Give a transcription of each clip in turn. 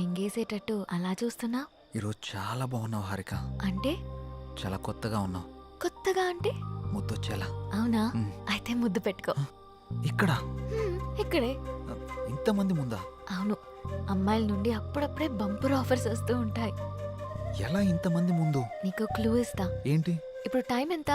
మింగేసేటట్టు అలా చూస్తున్నా? ఈరోజు చాలా బాగున్నావు హారిక. అంటే చాలా కొత్తగా ఉన్నావు. కొత్తగా అంటే? ముద్దొచ్చేలా. అవునా? అయితే ముద్దు పెట్టుకో. ఇక్కడ ఇక్కడే. ఇంతమంది ముందా? అవును, అమ్మాయిల నుండి అప్పుడప్పుడే బంపర్ ఆఫర్స్ వస్తూ ఉంటాయి. ఎలా ఇంతమంది ముందు? నీకు క్లూ ఇస్తా. ఏంటి? ఇప్పుడు టైం ఎంత?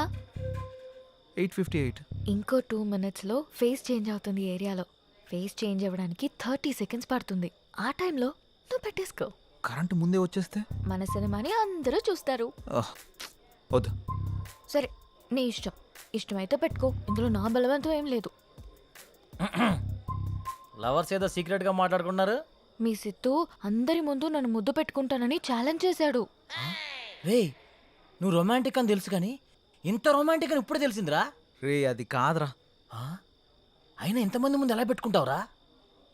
8:58. ఇంకో 2 minutes లో ఫేస్ చేంజ్ అవుతుంది ఏరియాలో. ఫేస్ చేంజ్ అవ్వడానికి 30 seconds పడుతుంది. ఆ టైంలో నువ్వు పెట్టేసుకో. కరెంటు ముందే వచ్చేస్తే? మన సినిమాని అందరూ చూస్తారు. వద్దు. సరే, నీ ఇష్టం. ఇష్టమైతే పెట్టుకో. ఇందులో నా బలవంతం ఏం లేదు. లవర్స్ ఏదో సీక్రెట్ గా మాట్లాడుకున్నారు. మీ సిత్తు అందరి ముందు నన్ను ముద్దు పెట్టుకుంటానని ఛాలెంజ్ చేశాడు. రే, నువ్వు రొమాంటిక్ అని తెలుసు కానీ ఇంత రొమాంటిక్ అని ఇప్పుడు తెలిసిందిరా. రే అది కాదురా. అయినా ఎంతమంది ముందు ఎలా పెట్టుకుంటావురా?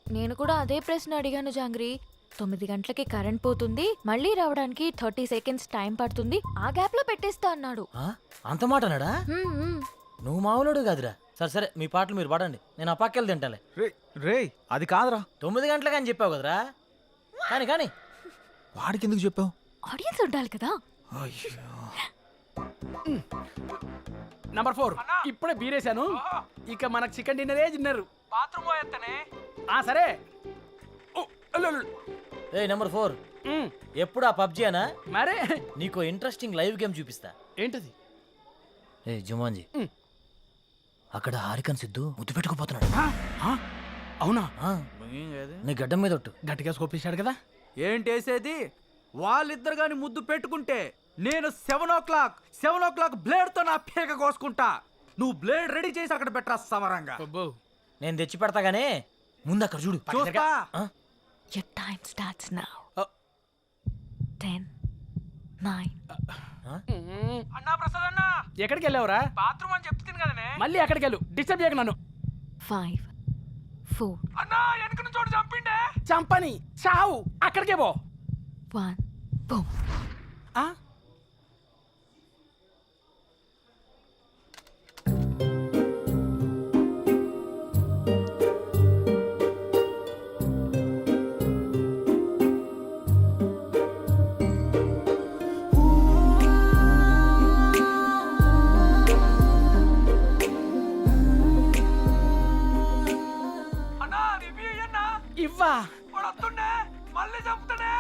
నేను కూడా అదే ప్రశ్న అడిగాను జాంగ్రీ. 9 గంటలకి కరెంట్ పోతుంది, మళ్ళీ రావడానికి 30 seconds టైం పడుతుంది, ఆ గ్యాప్ లో పెట్టేస్తా అన్నాడు. అంత మాట అన్నాడా? నువ్వు మామూలుడు కాదురా. సరే సరే, మీ పాటలు మీరు పాడండి, నేను ఆ పక్కెళ్ళి తింటాలే. రే అది కాదురా. 9 గంటలకు అని చెప్పావు కదరా. కానీ కానీ వాడికి ఎందుకు చెప్పావు? ఆడియన్స్ ఉండాలి కదా. నంబర్ 4 ఇప్పుడే బీరేశాను. ఇక మనకు చికెన్ డిన్నరే తిన్నారు. బాత్రూమ్ పోయేస్తానే. సరే. ఏ నెంబర్ 4, ఎప్పుడు ఆ పబ్జీ అనా? మరే నీకు ఇంట్రెస్టింగ్ లైవ్ గేమ్ చూపిస్తా. ఏంటది? ఏ జుమాన్జీ, అక్కడ హారికన్ సిద్ధు ముద్దు పెట్టుకుపోతున్నాడు. అవునా? నీ గడ్డం మీద ఒట్టు. గట్టిగా స్కోపేశాడు కదా. ఏంటేసేది? వాళ్ళిద్దరు గాని ముద్దు పెట్టుకుంటే నేను 7 o'clock బ్లేడ్ తో నా పీక కోసుకుంటా. నువ్వు బ్లేడ్ రెడీ చేసి అక్కడ పెట్టరా సమరంగా. నేను తెచ్చి పెడతా గానీ ముందు అక్కడ చూడు. చూస్తా. Your time starts now. 10, 9. అన్నా ప్రసాద్ అన్న, ఎక్కడికి వెళ్ళావురా? బాత్రూమ్ అని చెప్తుంది కదనే. మళ్ళీ ఎక్కడికి వెళ్ళు, డిస్టర్బ్ చేయకు నన్ను. 5, 4. అన్నా వెనక నుంచి చోటు చంపిండే. చంపని చావు, అక్కడికే పో. 1, boom. ఇవ్వా మళ్ళీ చంపుతాడే.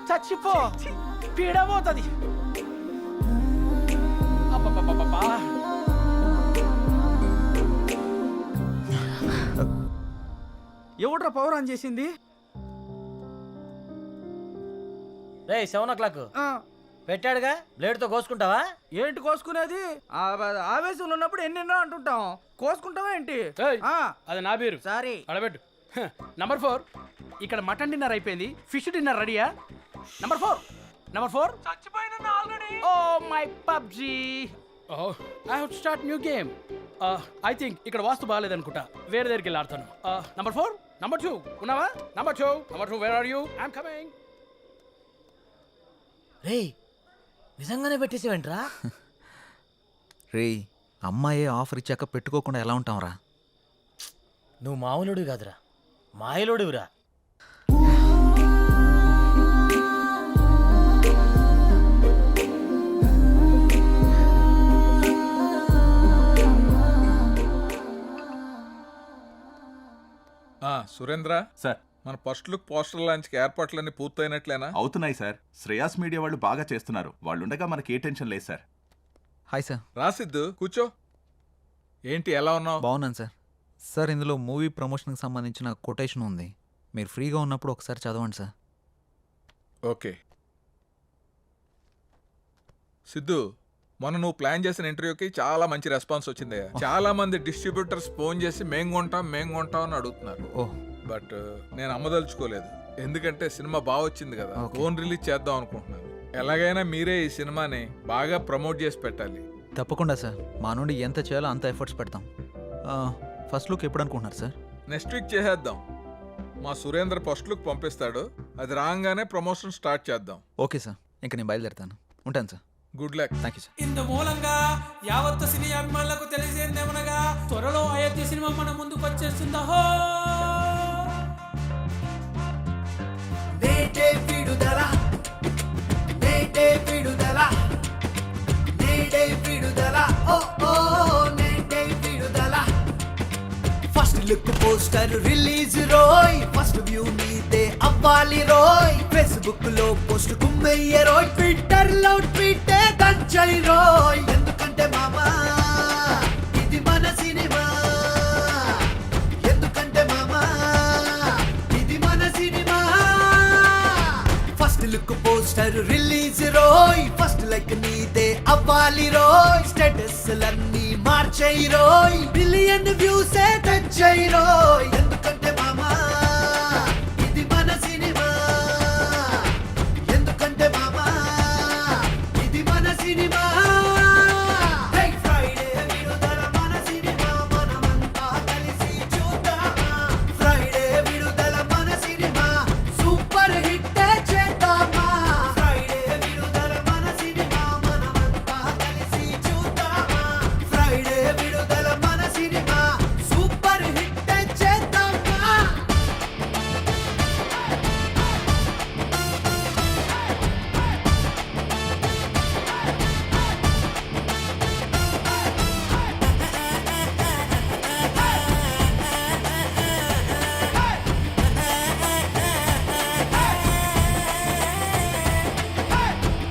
చచ్చిపో, పీడబోతుంది. ఎవడ్రా పవర్ ఆన్ చేసింది? రే 7 o'clock పెట్టాడుగా, బ్లేడ్ తో కోసుకుంటావా? ఏంటి కోసుకునేది? ఆవేశంలో ఉన్నప్పుడు ఎన్నెన్నో అంటుంటాం. కోసుకుంటావా ఏంటి? అది నా పేరు. సారీ, అడబెట్టు. నంబర్ 4, ఇక్కడ మటన్ డిన్నర్ అయిపోయింది, ఫిష్ డిన్నర్ రెడీయా? నంబర్ 4 చచ్చిపోయిన already. Oh my PUBG. I have to start new game. I think ఇక్కడ వాస్తు బాగాలేదనుకుంటా, వేరే దగ్గరికి వెళ్ళి ఆడతాను. నంబర్ 4, నంబర్ 2 ఉన్నావా? Number 2 where are you? I'm coming. రే నిజంగానే పెట్టేసేవేంట్రా? రే అమ్మాయి ఆఫర్ ఇచ్చాక పెట్టుకోకుండా ఎలా ఉంటావురా? నువ్వు మామూలుడు కాదురా, మాయలోడురా. సురేంద్ర సార్, మన ఫస్ట్ లుక్ పోస్టర్ లాంచ్కి ఏర్పాట్లన్నీ పూర్తయినట్లేనా? అవుతున్నాయి సార్. శ్రేయాస్ మీడియా వాళ్ళు బాగా చేస్తున్నారు. వాళ్ళుండగా మనకి ఏ టెన్షన్ లేదు సార్. Hi sir. రాసిద్దు కూర్చో. ఏంటి ఎలా ఉన్నావు? బాగున్నాను సార్. సార్ ఇందులో మూవీ ప్రమోషన్కి సంబంధించిన కొటేషన్ ఉంది, మీరు ఫ్రీగా ఉన్నప్పుడు ఒకసారి చదవండి సార్. ఓకే. సిద్ధు, మొన్న నువ్వు ప్లాన్ చేసిన ఇంటర్వ్యూకి చాలా మంచి రెస్పాన్స్ వచ్చిందయ్యా. చాలా మంది డిస్ట్రిబ్యూటర్స్ ఫోన్ చేసి మేం కొంటాం అని అడుగుతున్నారు. బట్ నేను అమ్మదలుచుకోలేదు, ఎందుకంటే సినిమా బాగా వచ్చింది కదా, ఓన్ రిలీజ్ చేద్దాం అనుకుంటున్నాను. ఎలాగైనా మీరే ఈ సినిమాని బాగా ప్రమోట్ చేసి పెట్టాలి. తప్పకుండా సార్, మా నుండి ఎంత చేయాలో అంత ఎఫర్ట్స్ పెడతాం. ఫస్ట్ లుక్ ఎప్పుడు అనుకుంటున్నారు సార్? నెక్స్ట్ వీక్ చేసేద్దాం. మా సురేంద్ర ఫస్ట్ లుక్ పంపిస్తాడు, అది రాగానే ప్రమోషన్ స్టార్ట్ చేద్దాం. ఓకే సార్, ఇంక నేను బయలుదేరుతాను. ఉంటాను sir. Good luck. Thank you sir. ఇందు మూలంగా యావత్తు సినీ అభిమానులకు తెలిసేదేమనగా త్వరలో అయోధ్య సినిమా మన ముందుకు వచ్చేస్తుందా. లుక్ పోస్టర్ రిలీజ్ రోయ్ ఫస్ట్ వ్యూ నీదే అవ్వాలి రోయ్ ఫేస్బుక్ లో పోస్ట్ కుమ్మయ్య రోయ్ ట్విట్టర్ లో ట్వీట్ దంచై రోయ్ ఎందుకంటే మామా ఇది మన సినిమా ఎందుకంటే మామా ఇది మన cinema first look poster release రోయ్ ఫస్ట్ లైక్ నీదే అవ్వాలి రోయ్ స్టేటస్ లన్నీ మార్చై రోయ్ బిలియన్ వ్యూస్ తెచ్చై రోయ్ ఎందుకంటే మామా ఇది మన సినిమా ఎందుకంటే మామా ఇది మన సినిమా ఫ్రైడే విడుదల మన సినిమా మనమంతా కలిసి చూద్దామా ఫ్రైడే విడుదల మన సినిమా సూపర్ హిట్ చేద్దామా ఫ్రైడే విడుదల మన సినిమా మనమంతా కలిసి చూద్దామా ఫ్రైడే విడుదల మన సినిమా సూపర్ హిట్ చేద్దామా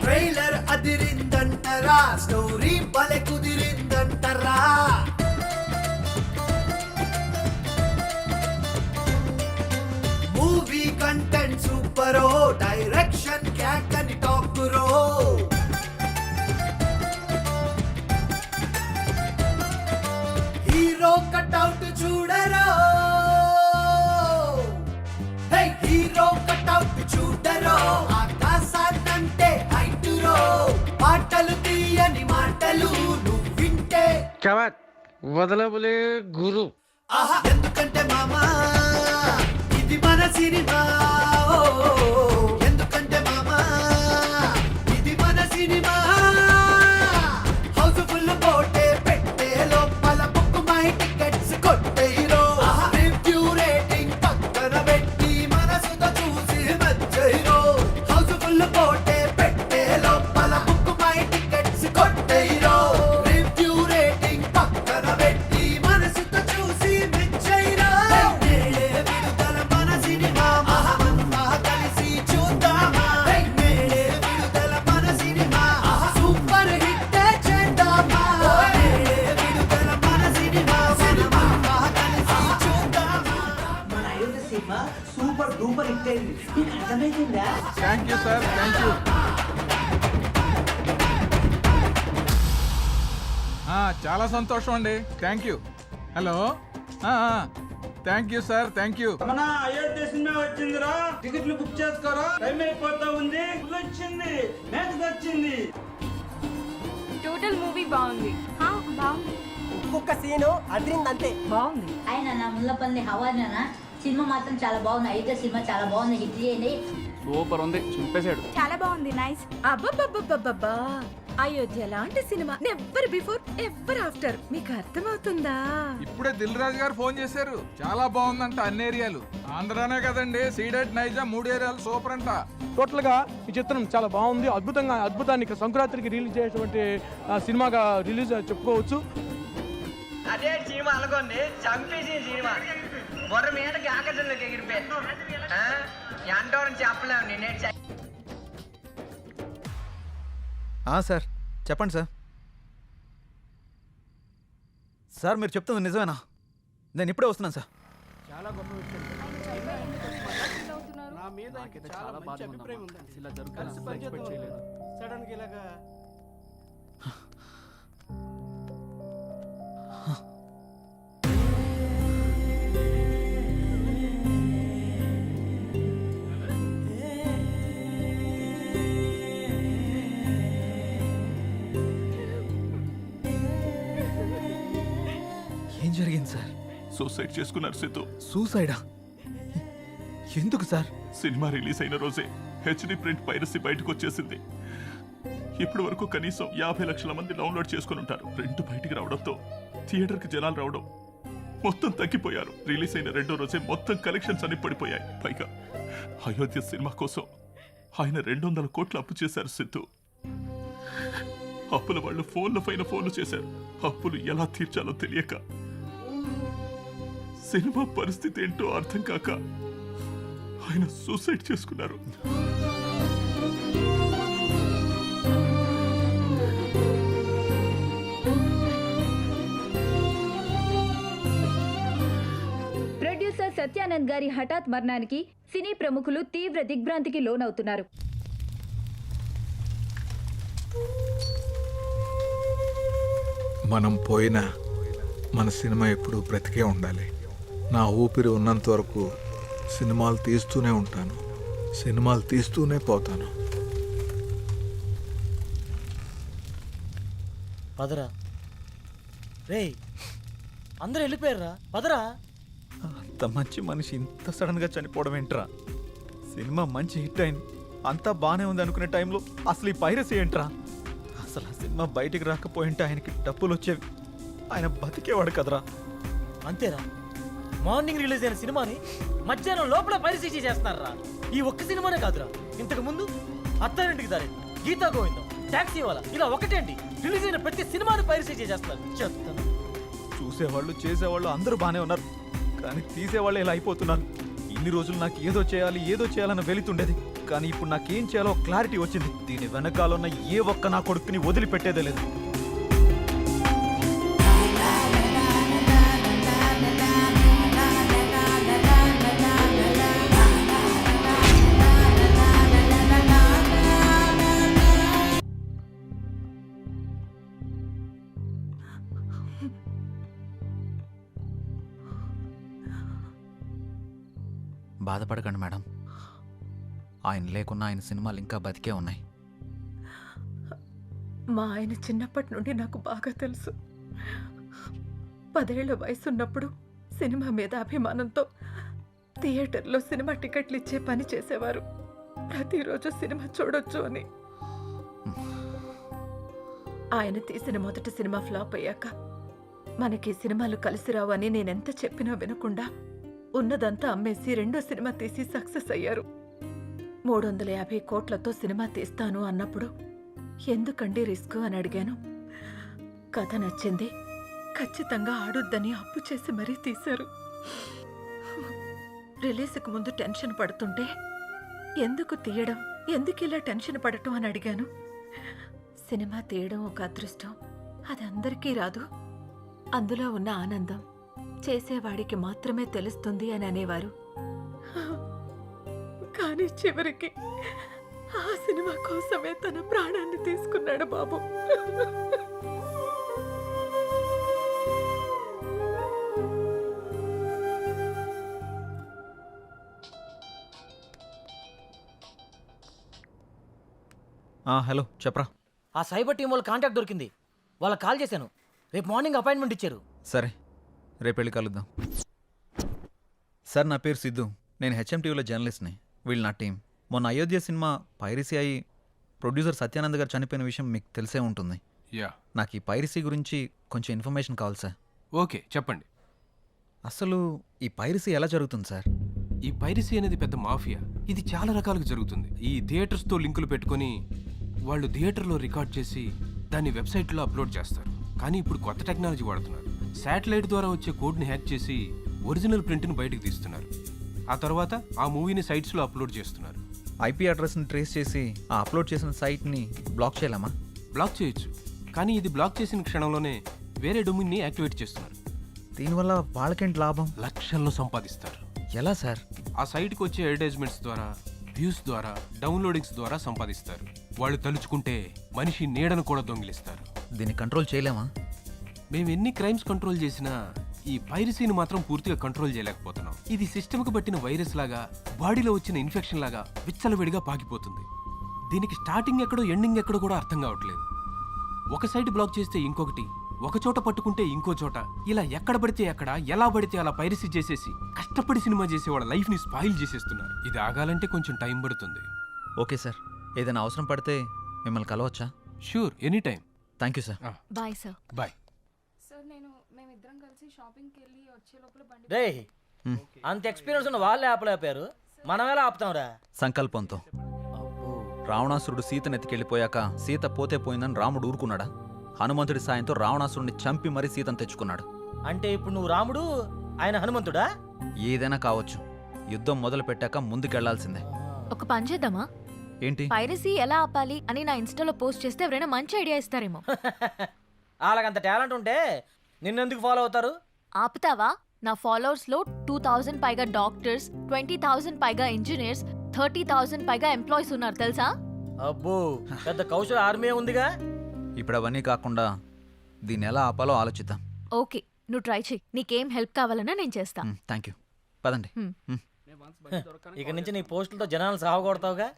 ట్రైలర్ అదిరిందంటరా స్టోరీ భలే కుదిరిందంటరా మూవీ కంటెంట్ సూపరో డైరెక్షన్ క్యాక్ అని టాకురో హీరో కట్అవుట్ చూడరో హే హీరో కట్అవుట్ చూడరో ఆకాశాన్నంటే హైటురో పాటలు తీయని మాటలు నువ్వు వింటే వదలబులే గురు ఆహా ఎందుకంటే మామా ఇది మన సినిమా ఓ, ఎందుకంటే మామా ఇది మన సినిమా హౌస్ఫుల్ పోటే పెట్టే లోపల బుక్ మై టికెట్స్ కొట్టేరో రివ్యూ రేటింగ్ పక్కన పెట్టి మనసుతో చూసి మెచ్చైరో హౌస్ఫుల్ పోటే పెట్టే లోపల బుక్ మై టికెట్స్ కొట్టేరో రివ్యూ రేటింగ్ పక్కన పెట్టి మనసుతో చూసి మెచ్చైరో నేడే విడుదల మన సినిమా మనమంతా కలిసి చూద్దామా నేడే విడుదల మన సినిమా సూపర్ హిట్ చేద్దామా నేడే విడుదల మన సినిమా మనమంతా కలిసి చూద్దామా మన Ayodhya cinema super duper hit అయింది నీకు అర్థమైందా thank you sir, thank you. చాలా సంతోషం అండి, thank you. Hello, thank you sir, thank you. మన అయోధ్య సినిమా వచ్చిందిరా, టికెట్లు బుక్ చేసుకోరా, టైం అయిపోతా ఉంది, వచ్చింది, మ్యాచ్ వచ్చింది. టోటల్ మూవీ బాగుంది. బాగుంది. ఒక్కొక్క సీను అదిరిందంతే. బాగుంది. ఆయన నా ముళ్ళపల్లి హవానా సినిమా మాత్రం చాలా బాగుంది. అయితే సినిమా చాలా బాగుంది, హిట్ చేయండి. సూపర్ ఉంది, చింపేశాడు. చాలా బాగుంది. నైస్. అబ్బబ్బబ్బబ్బబ్బా, అయోధ్య లాంటి cinema never before ever after. మీకు అర్థమవుతుందా? ఇప్పుడే దిల్ రాజు గారు ఫోన్ చేశారు, చాలా బాగుందంట అన్ని ఏరియాలు. ఆంధ్రానే కదండి, సీడెడ్ నైజాం 3 ఏరియాలు సూపర్ అంట. టోటల్ గా ఈ చిత్రం చాలా బాగుంది. అద్భుతాన్ని సంక్రాంతికి రిలీజ్ చేసేటువంటి సినిమాగా రిలీజ్ చెప్పుకోవచ్చు. అదే సినిమా అనుకోండి, చంపేసి సినిమా బొర్ర మీదకి ఆకాశంలోకి ఎగిరిపోయి ఎంతో చెప్పలేము నేనే. సార్ చెప్పండి సార్. సార్ మీరు చెప్తుంది నిజమేనా? నేను ఇప్పుడే వస్తున్నాను సార్. చాలా గొప్ప విషయం. నా మీద చాలా మంచి అభిప్రాయం ఉందండి. ఇలా జరుగుతుందని ఎక్స్పెక్ట్ చేయలేదు. సడన్ గా ఇలాగా ఏం జరిగింది సార్? సూసైడ్ చేసుకున్నారు సిద్ధు. సూసైడా? ఎందుకు సార్? సినిమా రిలీజ్ అయిన రోజే హెచ్డి ప్రింట్ పైరసీ బయటకు వచ్చేసింది. ఇప్పటి వరకు కనీసం 50 లక్షల మంది డౌన్లోడ్ చేసుకుని ఉంటారు. ప్రింట్ బయటికి రావడంతో థియేటర్కి జనాలు రావడం మొత్తం తగ్గిపోయారు. రిలీజ్ అయిన 2వ రోజే మొత్తం కలెక్షన్స్ అన్ని పడిపోయాయి. పైగా అయోధ్య సినిమా కోసం ఆయన 200 కోట్లు అప్పు చేశారు సిద్ధు. అప్పుల వాళ్ళు ఫోన్ల పైన ఫోన్లు చేశారు. అప్పులు ఎలా తీర్చాలో తెలియక సినిమా పరిస్థితి ఏంటో అర్థం కాక ఆయన సూసైడ్ చేసుకున్నారు. ప్రొడ్యూసర్ సత్యానంద్ గారి హఠాత్ మరణానికి సినీ ప్రముఖులు తీవ్ర దిగ్భ్రాంతికి లోనవుతున్నారు. మనం పోయినా మన సినిమా ఎప్పుడు బ్రతికే ఉండాలి. నా ఊపిరి ఉన్నంత వరకు సినిమాలు తీస్తూనే ఉంటాను, సినిమాలు తీస్తూనే పోతాను. పదరా రేయ్, అందరూ వెళ్ళిపోయారా? పదరా. అంత మంచి మనిషి ఇంత సడన్గా చనిపోవడం ఏంట్రా? సినిమా మంచి హిట్ అయింది, అంతా బాగానే ఉంది అనుకునే టైంలో అసలు ఈ పైరసీ ఏంట్రా? అసలు ఆ సినిమా బయటికి రాకపోయింటే ఆయనకి డబ్బులు వచ్చేవి, ఆయన బతికేవాడు కదరా. అంతేరా, మార్నింగ్ రిలీజ్ అయిన సినిమాని మధ్యాహ్నం లోపల పైరసీ చేస్తున్నారా? ఈ ఒక్క సినిమానే కాదురా, ఇంతకు ముందు అత్తారింటికి దారి, గీతా గోవిందం, టాక్సీ వాళ్ళ, ఇలా ఒకటేంటి రిలీజ్ అయిన ప్రతి సినిమాని పైరసీ చేస్తున్నారు. చెప్తాను, చూసేవాళ్ళు చేసేవాళ్ళు అందరూ బాగానే ఉన్నారు, కానీ తీసేవాళ్ళు ఇలా అయిపోతున్నారు. ఇన్ని రోజులు నాకు ఏదో చేయాలన్న వెళుతుండేది, కానీ ఇప్పుడు నాకేం చేయాలో క్లారిటీ వచ్చింది. దీని వెనకాల ఉన్న ఏ ఒక్క నా కొడుకుని వదిలిపెట్టేదే లేదు. బాధపడకండి మేడం, ఆయన లేకున్నా ఆయన సినిమాలు ఇంకా బతికే ఉన్నాయి. మా ఆయన చిన్నప్పటి నుండి నాకు బాగా తెలుసు. 10 ఏళ్ల వయసున్నప్పుడు సినిమా మీద అభిమానంతో థియేటర్లో సినిమా టికెట్లు ఇచ్చే పని చేసేవారు. ప్రతిరోజు సినిమా చూడొచ్చు అని. ఆయన తీసిన మొదటి సినిమా ఫ్లాప్ అయ్యాక మనకి సినిమాలు కలిసి రావు అని నేనెంత చెప్పినా వినకుండా ఉన్నదంతా అమ్మేసి రెండో సినిమా తీసి సక్సెస్ అయ్యారు. 350 కోట్లతో సినిమా తీస్తాను అన్నప్పుడు ఎందుకండి రిస్క్ అని అడిగాను. కథ నచ్చింది, ఖచ్చితంగా ఆడొద్దని అప్పు చేసి మరీ తీశారు. రిలీజ్కి ముందు టెన్షన్ పడుతుంటే ఎందుకు తీయడం, ఎందుకు ఇలా టెన్షన్ పడటం అని అడిగాను. సినిమా తీయడం ఒక అదృష్టం, అది అందరికీ రాదు, అందులో ఉన్న ఆనందం చేసేవాడికి మాత్రమే తెలుస్తుంది అని అనేవారు. కానీ చివరికి ఆ సినిమా కోసమే తన ప్రాణాన్ని తీసుకున్నాడు బాబు. హలో చెప్పరా. ఆ సైబర్ టీం వాళ్ళ కాంటాక్ట్ దొరికింది, వాళ్ళకి కాల్ చేశాను. రేపు మార్నింగ్ అపాయింట్మెంట్ ఇచ్చారు. సరే, రేపు వెళ్ళి కలుద్దాం. సార్, నా పేరు సిద్ధు, నేను హెచ్ఎంటీవీలో జర్నలిస్ట్ని. వీళ్ళు నా టీం. మొన్న అయోధ్య సినిమా పైరసీ అయి ప్రొడ్యూసర్ సత్యానంద్ గారు చనిపోయిన విషయం మీకు తెలిసే ఉంటుంది. యా, నాకు ఈ పైరసీ గురించి కొంచెం ఇన్ఫర్మేషన్ కావాలి సార్. ఓకే చెప్పండి. అసలు ఈ పైరసీ ఎలా జరుగుతుంది సార్? ఈ పైరసీ అనేది పెద్ద మాఫియా. ఇది చాలా రకాలుగా జరుగుతుంది. ఈ థియేటర్స్తో లింకులు పెట్టుకొని వాళ్ళు థియేటర్లో రికార్డ్ చేసి దాన్ని వెబ్సైట్లో అప్లోడ్ చేస్తారు. కానీ ఇప్పుడు కొత్త టెక్నాలజీ వాడుతున్నారు. శాటిలైట్ ద్వారా వచ్చే కోడ్ని హ్యాక్ చేసి ఒరిజినల్ ప్రింట్ని బయటకు తీస్తున్నారు. ఆ తర్వాత ఆ మూవీని సైట్స్లో అప్లోడ్ చేస్తున్నారు. ఐపీ అడ్రస్ని ట్రేస్ చేసి ఆ అప్లోడ్ చేసిన సైట్ని బ్లాక్ చేయలేమా? బ్లాక్ చేయొచ్చు, కానీ ఇది బ్లాక్ చేసిన క్షణంలోనే వేరే డొమైన్ని యాక్టివేట్ చేస్తున్నారు. దీనివల్ల వాళ్ళకేంటి లాభం? లక్షల్లో సంపాదిస్తారు. ఎలా సార్? ఆ సైట్కి వచ్చే అడ్వర్టైజ్మెంట్స్ ద్వారా, వ్యూస్ ద్వారా, డౌన్లోడింగ్స్ ద్వారా సంపాదిస్తారు. వాళ్ళు తలుచుకుంటే మనిషి నీడను కూడా దొంగిలిస్తారు. దీన్ని కంట్రోల్ చేయలేమా? మేము ఎన్ని క్రైమ్స్ కంట్రోల్ చేసినా ఈ పైరసీని మాత్రం పూర్తిగా కంట్రోల్ చేయలేకపోతున్నాం. ఇది సిస్టమ్కి పట్టిన వైరస్ లాగా, బాడీలో వచ్చిన ఇన్ఫెక్షన్ లాగా విచ్చలవిడిగా పాకిపోతుంది. దీనికి స్టార్టింగ్ ఎక్కడో ఎండింగ్ ఎక్కడో కూడా అర్థం కావట్లేదు. ఒక సైట్ బ్లాక్ చేస్తే ఇంకొకటి, ఒక చోట పట్టుకుంటే ఇంకో చోట, ఇలా ఎక్కడ పడితే ఎక్కడ, ఎలా పడితే అలా పైరసీ చేసేసి కష్టపడి సినిమా చేసే వాళ్ళ లైఫ్ని స్పాయిల్ చేసేస్తున్నారు. ఇది ఆగాలంటే కొంచెం టైం పడుతుంది. ఓకే సార్, ఏదైనా అవసరం పడితే మిమ్మల్ని కలవచ్చా? Sure, any time. Thank you sir. Bye sir. Bye. రే, అంత ఎక్స్పీరియన్స్ ఉన్న వాళ్ళే ఆపలేపారు, మనం ఎలా ఆపుతాంరా? సంకల్పంతో. రావణాసురుడు సీతను ఎత్తికెళ్ళిపోయాక సీత పోతే పోయిందని రాముడు ఊరుకున్నాడా? హనుమంతుడి సాయంతో రావణాసురుడిని చంపి మరీ సీతను తెచ్చుకున్నాడు. అంటే ఇప్పుడు నువ్వు రాముడు, ఆయన హనుమంతుడా? ఏదైనా కావచ్చు, యుద్ధం మొదలు పెట్టాక ముందుకెళ్లాల్సిందే. ఒక పని చేద్దామా? ఏంటి? పైరసీ ఎలా ఆపాలి అని నా ఇన్స్టాలో పోస్ట్ చేస్తే ఎవరైనా మంచి ఐడియా ఇస్తారేమో. వాళ్ళకంత టాలెంట్ ఉంటే నిన్నెందుకు ఫాలో అవుతారు? ఆపుతావా? నా ఫాలోవర్స్ లో 2000 పైగా డాక్టర్స్, 20,000 పైగా ఇంజనీర్స్, 30,000 పైగా ఎంప్లాయీస్ ఉన్నారు తెలుసా? అబ్బో, పెద్ద కౌశల ఆర్మీ ఉందిగా. ఇప్పుడు అవన్నీ కాకుండా దీన్ని ఎలా ఆపాలో ఆలోచిద్దాం. ఓకే, నువ్వు ట్రై చెయ్యి. నీకేం హెల్ప్ కావాలన్నా నేను చేస్తా. Thank you. పదండి. ఇక నుంచి నీ పోస్టులతో జనాలు సాగొడతావుగా.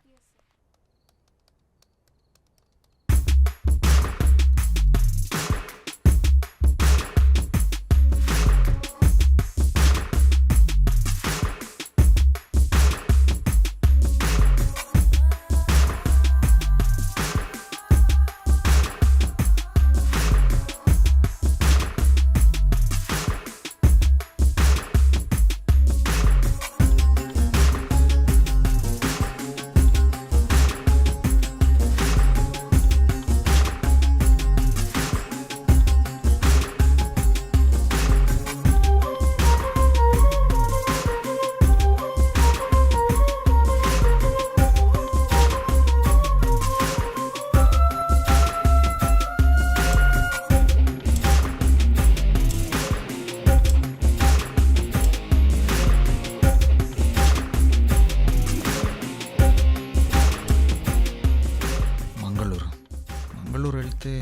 మంగళూరు వెళ్తే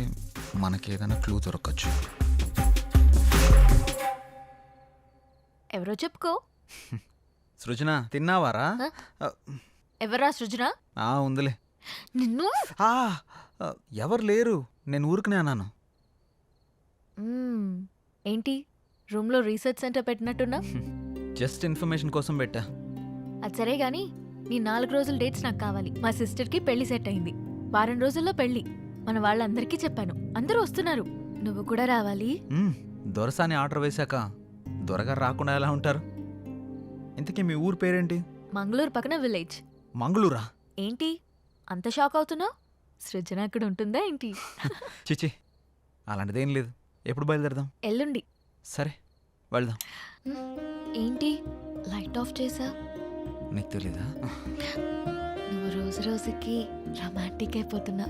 మనకేదైనా క్లూ దొరకచ్చు. ఎవరో చెప్పుకో. సృజన, తిన్నావారా? ఎవరా సృజన? ఉందిలే. నిన్ను ఎవరు లేరు, నేను ఊరుకునే అన్నాను. ఏంటి రూమ్ లో రీసెర్చ్ సెంటర్ పెట్టినట్టున్నా? జస్ట్ ఇన్ఫర్మేషన్ కోసం పెట్టా. అది సరే గాని నీ 4 రోజుల డేట్స్ నాకు కావాలి. మా సిస్టర్ కి పెళ్లి సెట్ అయింది. వారం రోజుల్లో పెళ్లి. మన వాళ్ళందరికీ చెప్పాను, అందరూ వస్తున్నారు. నువ్వు కూడా రావాలి. దొరసాని ఆర్డర్ వేశాక దొరగా రాకుండా ఎలా ఉంటారు? ఇంతకీ మీ ఊరు పేరేంటి? మంగళూరు పక్కన విలేజ్. మంగళూరా? ఏంటి అంత షాక్ అవుతున్నావు? సృజన అక్కడ ఉంటుందా ఏంటి? చిచి, అలాంటిదేం లేదు. ఎప్పుడు బయలుదేరదాం? ఎల్లుండి. సరే వెళ్దాం. ఏంటి లైట్ ఆఫ్ చేసా? నీకు తెలీదా? నువ్వు రోజు రోజుకి రొమాంటిక్ అయిపోతున్నా.